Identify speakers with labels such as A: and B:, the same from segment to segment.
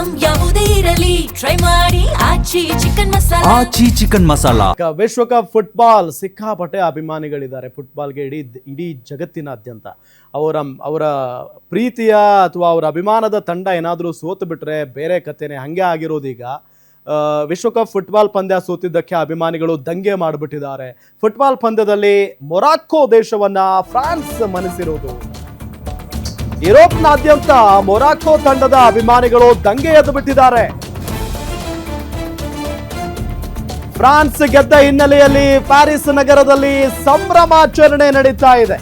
A: Item ಯಾವುದೇ ಇರಲಿ try ಮಾಡಿ ಆಚಿ ಚಿಕನ್ ಮಸಾಲಾ.
B: ವಿಶ್ವಕಪ್ ಫುಟ್ಬಾಲ್ ಸಿಕ್ಕಾಪಟ್ಟೆ ಅಭಿಮಾನಿಗಳಿದ್ದಾರೆ. ಫುಟ್ಬಾಲ್ಗೆ ಇಡೀ ಜಗತ್ತಿನಾದ್ಯಂತ ಅವರ ಪ್ರೀತಿಯ ಅಥವಾ ಅವರ ಅಭಿಮಾನದ ತಂಡ ಏನಾದರೂ ಸೋತು ಬಿಟ್ರೆ ಬೇರೆ ಕಥೆನೇ. ಹಂಗೆ ಆಗಿರೋದೀಗ ವಿಶ್ವಕಪ್ ಫುಟ್ಬಾಲ್ ಪಂದ್ಯ ಸೋತಿದ್ದಕ್ಕೆ ಅಭಿಮಾನಿಗಳು ದಂಗೆ ಮಾಡಿಬಿಟ್ಟಿದ್ದಾರೆ. ಫುಟ್ಬಾಲ್ ಪಂದ್ಯದಲ್ಲಿ ಮೊರಾಕ್ಕೋ ದೇಶವನ್ನ ಫ್ರಾನ್ಸ್ ಮಣಿಸಿರುವುದು. ಯುರೋಪ್ನಾದ್ಯಂತ ಮೊರಾಕ್ಕೋ ತಂಡದ ಅಭಿಮಾನಿಗಳು ದಂಗೆ ಎದ್ದು ಬಿಟ್ಟಿದ್ದಾರೆ. ಫ್ರಾನ್ಸ್ ಗೆದ್ದ ಹಿನ್ನೆಲೆಯಲ್ಲಿ ಪ್ಯಾರಿಸ್ ನಗರದಲ್ಲಿ ಸಂಭ್ರಮಾಚರಣೆ ನಡೀತಾ ಇದೆ.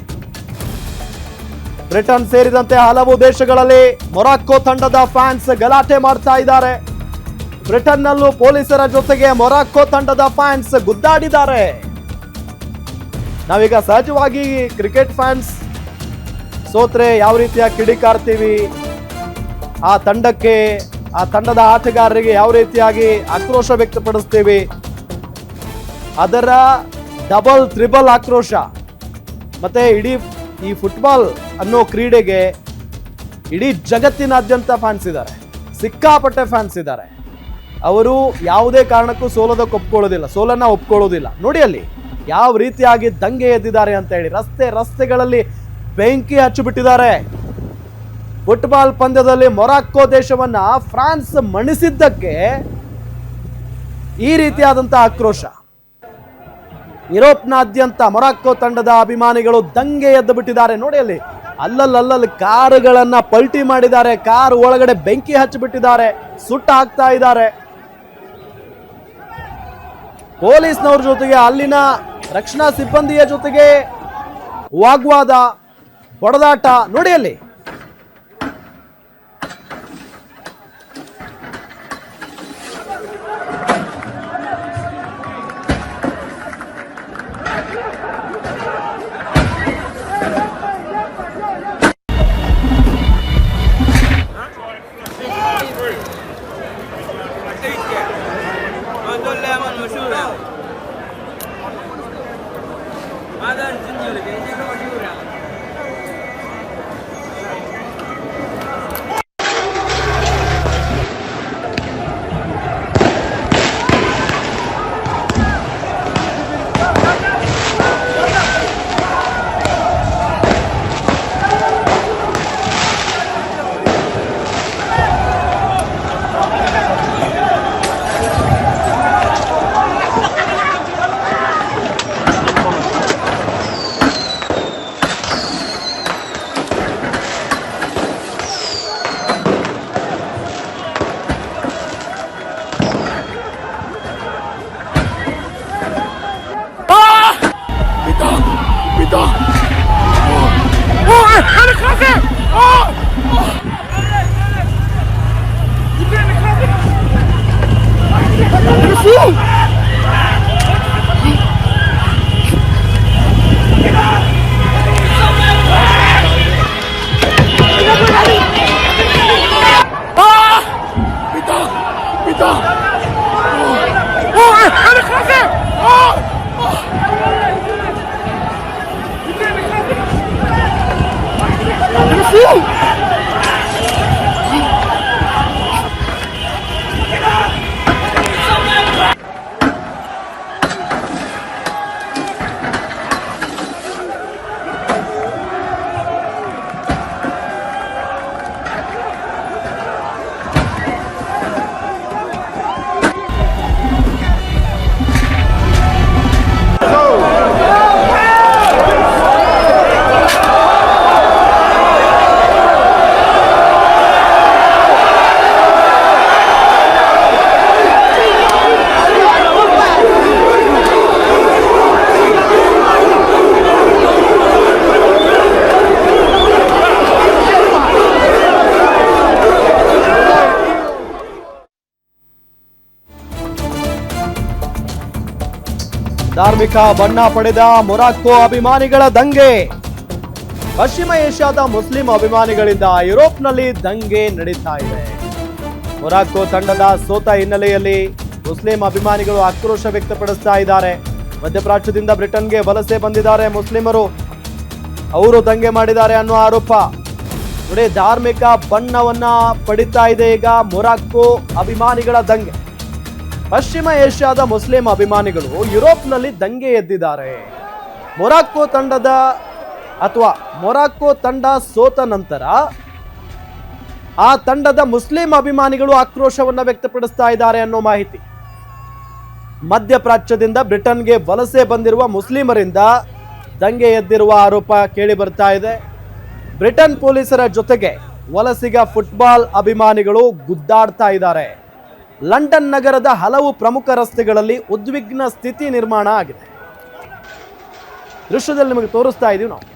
B: ಬ್ರಿಟನ್ ಸೇರಿದಂತೆ ಹಲವು ದೇಶಗಳಲ್ಲಿ ಮೊರಾಕ್ಕೋ ತಂಡದ ಫ್ಯಾನ್ಸ್ ಗಲಾಟೆ ಮಾಡ್ತಾ ಇದ್ದಾರೆ. ಬ್ರಿಟನ್ನಲ್ಲೂ ಪೊಲೀಸರ ಜೊತೆಗೆ ಮೊರಾಕ್ಕೋ ತಂಡದ ಫ್ಯಾನ್ಸ್ ಗುದ್ದಾಡಿದ್ದಾರೆ. ನಾವೀಗ ಸಹಜವಾಗಿ ಕ್ರಿಕೆಟ್ ಫ್ಯಾನ್ಸ್ ಸೋತ್ರೆ ಯಾವ ರೀತಿಯ ಕಿಡಿಕಾರ್ತೀವಿ, ಆ ತಂಡಕ್ಕೆ ಆ ತಂಡದ ಆಟಗಾರರಿಗೆ ಯಾವ ರೀತಿಯಾಗಿ ಆಕ್ರೋಶ ವ್ಯಕ್ತಪಡಿಸ್ತೀವಿ, ಅದರ ಡಬಲ್ ತ್ರಿಬಲ್ ಆಕ್ರೋಶ. ಮತ್ತೆ ಈ ಫುಟ್ಬಾಲ್ ಅನ್ನೋ ಕ್ರೀಡೆಗೆ ಇಡೀ ಜಗತ್ತಿನಾದ್ಯಂತ ಫ್ಯಾನ್ಸ್ ಇದ್ದಾರೆ, ಸಿಕ್ಕಾಪಟ್ಟೆ ಫ್ಯಾನ್ಸ್ ಇದ್ದಾರೆ. ಅವರು ಯಾವುದೇ ಕಾರಣಕ್ಕೂ ಸೋಲನ್ನ ಒಪ್ಕೊಳ್ಳೋದಿಲ್ಲ. ನೋಡಿ ಅಲ್ಲಿ ಯಾವ ರೀತಿಯಾಗಿ ದಂಗೆ ಎದ್ದಿದ್ದಾರೆ ಅಂತ ಹೇಳಿ. ರಸ್ತೆಗಳಲ್ಲಿ ಬೆಂಕಿ ಹಚ್ಚಿಬಿಟ್ಟಿದ್ದಾರೆ. ಫುಟ್ಬಾಲ್ ಪಂದ್ಯದಲ್ಲಿ ಮೊರಾಕ್ಕೋ ದೇಶವನ್ನ ಫ್ರಾನ್ಸ್ ಮಣಿಸಿದ್ದಕ್ಕೆ ಈ ರೀತಿಯಾದಂತಹ ಆಕ್ರೋಶ. ಯುರೋಪ್ನಾದ್ಯಂತ ಮೊರಾಕ್ಕೋ ತಂಡದ ಅಭಿಮಾನಿಗಳು ದಂಗೆ ಎದ್ದು ಬಿಟ್ಟಿದ್ದಾರೆ. ನೋಡಿ ಅಲ್ಲಿ ಅಲ್ಲಲ್ಲಿ ಕಾರುಗಳನ್ನ ಪಲ್ಟಿ ಮಾಡಿದ್ದಾರೆ, ಕಾರ್ ಒಳಗಡೆ ಬೆಂಕಿ ಹಚ್ಚಿಬಿಟ್ಟಿದ್ದಾರೆ, ಸುಟ್ಟು ಹಾಕ್ತಾ ಇದ್ದಾರೆ. ಪೊಲೀಸ್ನವ್ರ ಜೊತೆಗೆ ಅಲ್ಲಿನ ರಕ್ಷಣಾ ಸಿಬ್ಬಂದಿಯ ಜೊತೆಗೆ ವಾಗ್ವಾದ, ಹೊಡೆದಾಟ. ನೋಡಿ ಅಲ್ಲಿ ಧಾರ್ಮಿಕ ಬಣ್ಣ ಪಡೆದ ಮೊರಾಕ್ಕೋ ಅಭಿಮಾನಿಗಳ ದಂಗೆ. ಪಶ್ಚಿಮ ಏಷ್ಯಾದ ಮುಸ್ಲಿಂ ಅಭಿಮಾನಿಗಳಿಂದ ಯುರೋಪ್ನಲ್ಲಿ ದಂಗೆ ನಡೀತಾ ಇದೆ. ಮೊರಾಕ್ಕೋ ತಂಡದ ಸೋತ ಹಿನ್ನೆಲೆಯಲ್ಲಿ ಮುಸ್ಲಿಂ ಅಭಿಮಾನಿಗಳು ಆಕ್ರೋಶ ವ್ಯಕ್ತಪಡಿಸ್ತಾ ಇದ್ದಾರೆ. ಮಧ್ಯಪ್ರಾಚ್ಯದಿಂದ ಬ್ರಿಟನ್ಗೆ ವಲಸೆ ಬಂದಿದ್ದಾರೆ ಮುಸ್ಲಿಮರು, ಅವರು ದಂಗೆ ಮಾಡಿದ್ದಾರೆ ಅನ್ನೋ ಆರೋಪ. ನೋಡಿ, ಧಾರ್ಮಿಕ ಬಣ್ಣವನ್ನ ಪಡಿತಾ ಇದೆ ಈಗ ಮೊರಾಕೊ ಅಭಿಮಾನಿಗಳ ದಂಗೆ. ಪಶ್ಚಿಮ ಏಷ್ಯಾದ ಮುಸ್ಲಿಂ ಅಭಿಮಾನಿಗಳು ಯುರೋಪ್ನಲ್ಲಿ ದಂಗೆ ಎದ್ದಿದ್ದಾರೆ. ಮೊರಾಕೊ ತಂಡ ಸೋತ ನಂತರ ಆ ತಂಡದ ಮುಸ್ಲಿಂ ಅಭಿಮಾನಿಗಳು ಆಕ್ರೋಶವನ್ನ ವ್ಯಕ್ತಪಡಿಸ್ತಾ ಇದ್ದಾರೆ ಅನ್ನೋ ಮಾಹಿತಿ. ಮಧ್ಯಪ್ರಾಚ್ಯದಿಂದ ಬ್ರಿಟನ್ಗೆ ವಲಸೆ ಬಂದಿರುವ ಮುಸ್ಲಿಮರಿಂದ ದಂಗೆ ಎದ್ದಿರುವ ಆರೋಪ ಕೇಳಿ ಬರ್ತಾ ಇದೆ. ಬ್ರಿಟನ್ ಪೊಲೀಸರ ಜೊತೆಗೆ ವಲಸಿಗ ಫುಟ್ಬಾಲ್ ಅಭಿಮಾನಿಗಳು ಗುದ್ದಾಡ್ತಾ ಇದ್ದಾರೆ. ಲಂಡನ್ ನಗರದ ಹಲವು ಪ್ರಮುಖ ರಸ್ತೆಗಳಲ್ಲಿ ಉದ್ವಿಗ್ನ ಸ್ಥಿತಿ ನಿರ್ಮಾಣ ಆಗಿದೆ. ದೃಶ್ಯದಲ್ಲಿ ನಿಮಗೆ ತೋರಿಸ್ತಾ ಇದೀವಿ ನಾವು.